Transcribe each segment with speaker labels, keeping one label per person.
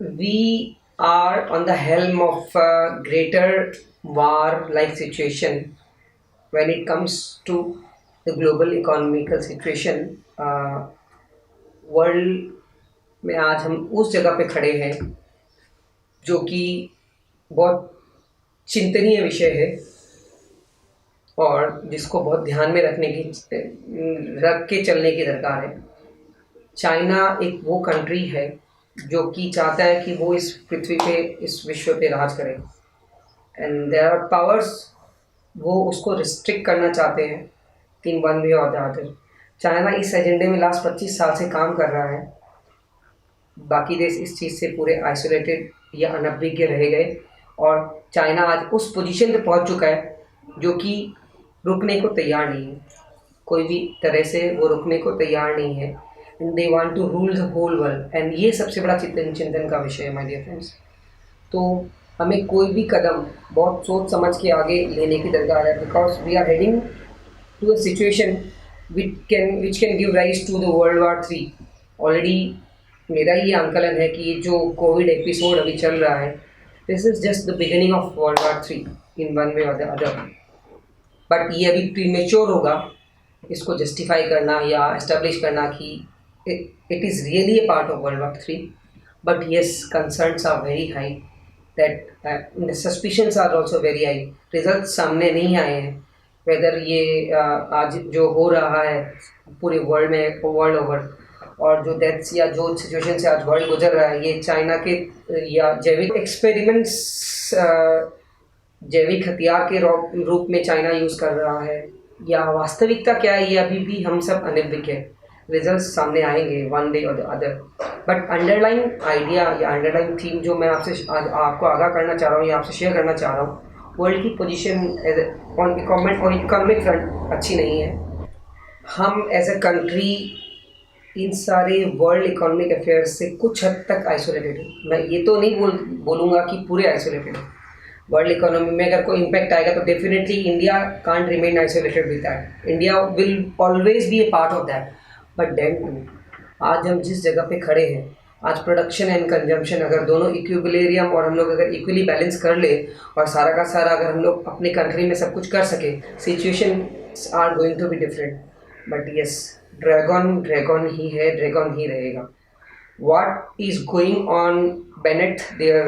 Speaker 1: We are on the helm of a greater war like situation when it comes to the global economical situation. World में आज हम उस जगह पे खड़े हैं जो कि बहुत चिंतनीय विषय है और जिसको बहुत ध्यान में रख के चलने की दरकार है। चाइना एक वो कंट्री है जो कि चाहता है कि वो इस पृथ्वी पे, इस विश्व पे राज करे, एंड देयर आर पावर्स वो उसको रिस्ट्रिक्ट करना चाहते हैं इन वन वे और द अदर। चाइना इस एजेंडे में लास्ट 25 साल से काम कर रहा है। बाकी देश इस चीज़ से पूरे आइसोलेटेड या अनभिज्ञ रह गए और चाइना आज उस पोजीशन पे पहुंच चुका है जो कि रुकने को तैयार नहीं है। कोई भी तरह से वो रुकने को तैयार नहीं है and they want to rule the whole world, and ये सबसे बड़ा चिंतन का विषय है माय डियर फ्रेंड्स। तो हमें कोई भी कदम बहुत सोच समझ के आगे लेने की दरकार है, because we are heading to a situation which can give rise to the world war 3। Already मेरा ये आंकलन है कि ये जो कोविड एपिसोड अभी चल रहा है, this is just the beginning of world war 3 in one way और द अदर। बट ये अभी प्रीमेच्योर होगा इसको जस्टिफाई करना या एस्टेब्लिश करना कि it is really a part of world war 3। But yes, concerns are very high, that suspicions are also very high. Result सामने नहीं आए हैं वेदर ये आज जो हो रहा है पूरे वर्ल्ड में, वर्ल्ड ओवर, और जो डेथ्स या जो सिचुएशन से आज वर्ल्ड गुजर रहा है, ये चाइना के या जैविक एक्सपेरिमेंट्स, जैविक हथियार के रूप में चाइना यूज़ कर रहा है या वास्तविकता क्या है, ये अभी भी हम सब अनभिज्ञ है। रिजल्ट्स सामने आएंगे वन डे और the other. But underline idea या अंडरलाइन थीम जो मैं आपसे आज आपको आगाह करना चाह रहा हूँ या आपसे शेयर करना चाह रहा हूँ, वर्ल्ड की पोजीशन ऑन इकोनॉमिक फ्रंट अच्छी नहीं है। हम एज अ कंट्री इन सारे वर्ल्ड इकोनॉमिक अफेयर्स से कुछ हद तक आइसोलेटेड है। मैं ये तो नहीं बोलूँगा कि पूरे आइसोलेटेड है। वर्ल्ड इकोनॉमी में अगर कोई इम्पैक्ट आएगा तो definitely India can't remain isolated with that. India will always be a part of that. But then आज हम जिस जगह पे खड़े हैं, आज प्रोडक्शन एंड कंजम्पशन अगर दोनों इक्विलिब्रियम और हम लोग अगर इक्वली बैलेंस कर ले और सारा का सारा अगर हम लोग अपने कंट्री में सब कुछ कर सके, situation are going to be different. But yes, dragon ही है, ड्रैगन ही रहेगा। What is going on beneath their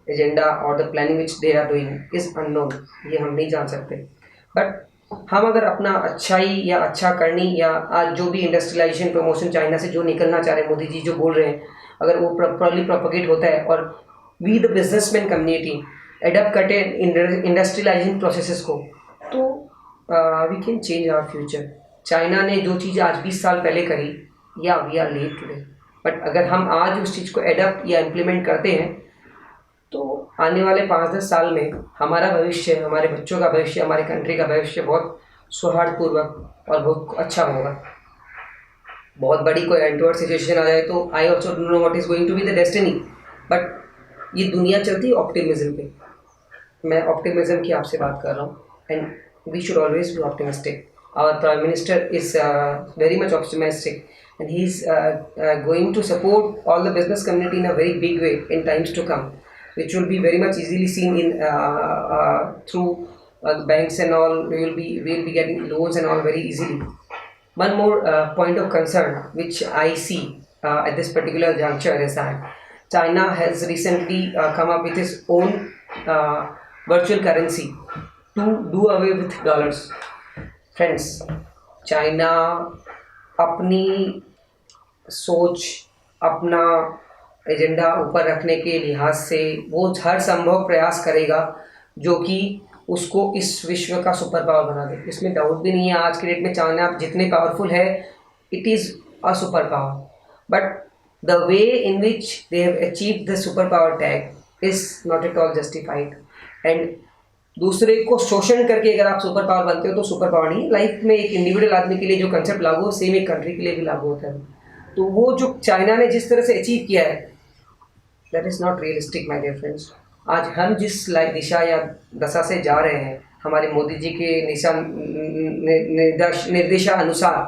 Speaker 1: agenda और the planning which they are doing is unknown, ये हम नहीं जान सकते। बट हम अगर अपना अच्छाई या अच्छा करनी या आज जो भी इंडस्ट्रियलाइजेशन प्रमोशन चाइना से जो निकलना चाह रहे हैं, मोदी जी जो बोल रहे हैं, अगर वो प्रॉपरली प्रोपोगेट होता है और we the businessman community adapt करते इंडस्ट्रियलाइजेशन प्रोसेसेस को, तो we can change our future. China ने जो चीज़ आज 20 साल पहले करी, या we are late today, but अगर हम आज उस चीज़ को एडप्ट या इम्प्लीमेंट करते हैं तो आने वाले 5-10 साल में हमारा भविष्य, हमारे बच्चों का भविष्य, हमारी कंट्री का भविष्य बहुत सौहार्दपूर्वक और बहुत अच्छा होगा। बहुत बड़ी कोई एंटवर्ड सिचुएशन आ जाए तो I also don't know what is going to be the destiny, but ये दुनिया चलती है ऑप्टिमिज्म पे। मैं ऑप्टिमिज्म की आपसे बात कर रहा हूँ, and we should always be optimistic. Our prime minister is very much optimistic and he's going to support all the business community in a very big way in times to come, which will be very much easily seen in through the banks and all. We will be getting loans and all very easily. One more point of concern which I see at this particular juncture is that China has recently come up with its own virtual currency to do away with dollars. Friends, China अपनी सोच, अपना agenda ऊपर रखने के लिहाज से वो हर संभव प्रयास करेगा जो कि उसको इस विश्व का सुपर पावर बना दे। इसमें डाउट भी नहीं है। आज के डेट में चाइना जितने पावरफुल है, it is a super power, but the way in which they have achieved the super power tag is not at all justified. And दूसरे को शोषण करके अगर आप सुपर पावर बनते हो तो सुपर पावर नहीं। लाइफ में एक इंडिविजुअल आदमी के लिए जो कंसेप्ट लागू हो, सेम एक कंट्री के लिए भी लागू होता है। तो वो जो चाइना ने जिस तरह से अचीव किया है, that is not realistic my dear friends. आज हम जिस दिशा या दशा से जा रहे हैं, हमारे मोदी जी के निर्देशानुसार,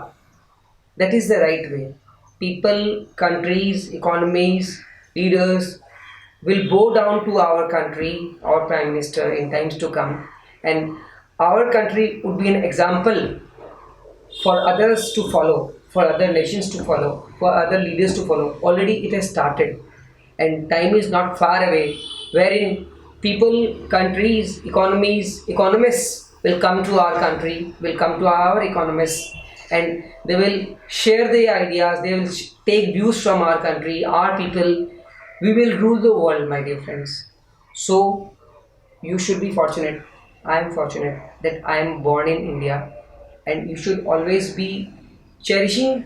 Speaker 1: that is the right way. People, countries, economies leaders will bow down to our country, our prime minister in times to come, and our country would be an example for others to follow, for other nations to follow, for other leaders to follow. Already it has started, and time is not far away wherein people, countries, economies, economists will come to our country, will come to our economists, and they will share their ideas, they will take views from our country, our people. We will rule the world, my dear friends. So, you should be fortunate. I am fortunate that I am born in India, and you should always be cherishing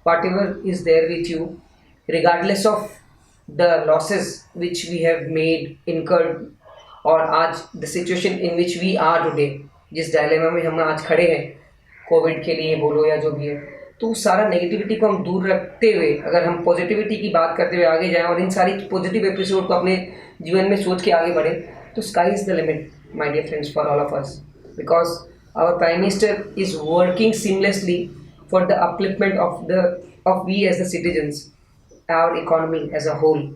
Speaker 1: whatever is there with you, regardless of the losses which we have made, incurred, और आज the situation in which we are today, जिस dilemma में हम आज खड़े हैं, Covid के लिए बोलो या जो भी है, तो सारा नेगेटिविटी को हम दूर रखते हुए अगर हम पॉजिटिविटी की बात करते हुए आगे जाएं और इन सारी पॉजिटिव एपिसोड को अपने जीवन में सोच के आगे बढ़े, तो sky is the limit my dear friends for all of us, because our prime minister is working seamlessly for the upliftment of we as the citizens, our economy as a whole.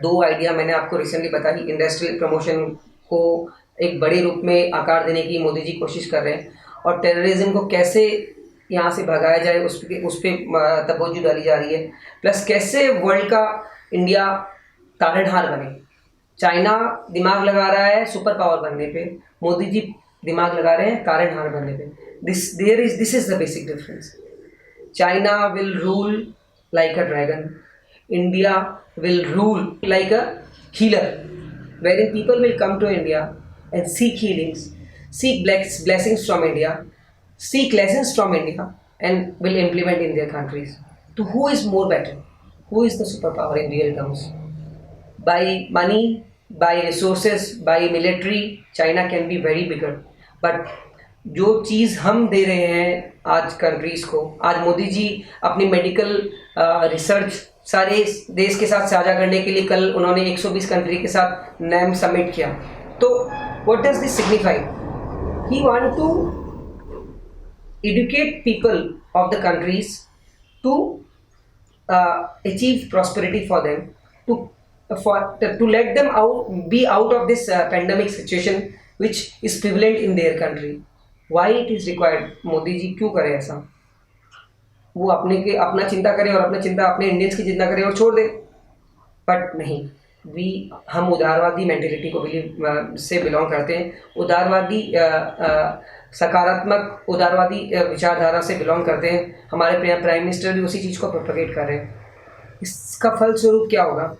Speaker 1: दो idea मैंने आपको recently बताई. Industrial promotion को एक बड़े रूप में आकार देने की मोदी जी कोशिश कर रहे हैं, और टेररिज्म को कैसे यहाँ से भगाया जाए उस पर तवज्जो डाली जा रही है. प्लस कैसे वर्ल्ड का इंडिया तारनहार बने. चाइना दिमाग लगा रहा है सुपर पावर बनने पे, मोदी जी दिमाग लगा रहे हैं तारनहार बनने पे. This is the basic difference. China will rule like a dragon, India will rule like a healer, wherein people will come to India and seek healings, seek blessings from India, seek lessons from India, and will implement in their countries. So who is more better? Who is the superpower in real terms? By money, by resources, by military, China can be very bigger. But जो चीज़ हम दे रहे हैं आज countries को, आज मोदी जी अपनी medical research सारे देश के साथ साझा करने के लिए कल उन्होंने 120 कंट्री के साथ नैम सबमिट किया. तो what does this signify? He want to educate people of the countries to achieve prosperity for them, to let them be out of this pandemic situation which is prevalent in their country. Why it is required? Modi ji क्यों करे ऐसा? वो अपना चिंता करे और अपना चिंता अपने इंडियंस की चिंता करे और छोड़ दे. बट नहीं, हम उदारवादी मेंटेलिटी को से बिलोंग करते हैं. उदारवादी सकारात्मक उदारवादी विचारधारा से बिलोंग करते हैं. हमारे प्राइम मिनिस्टर भी उसी चीज़ को प्रोपेगेट कर रहे हैं. इसका फलस्वरूप क्या होगा?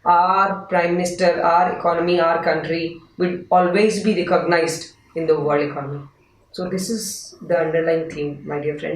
Speaker 1: Our prime minister, our economy, our country will always be recognized in the world economy. So this is the underlying theme, my dear friend.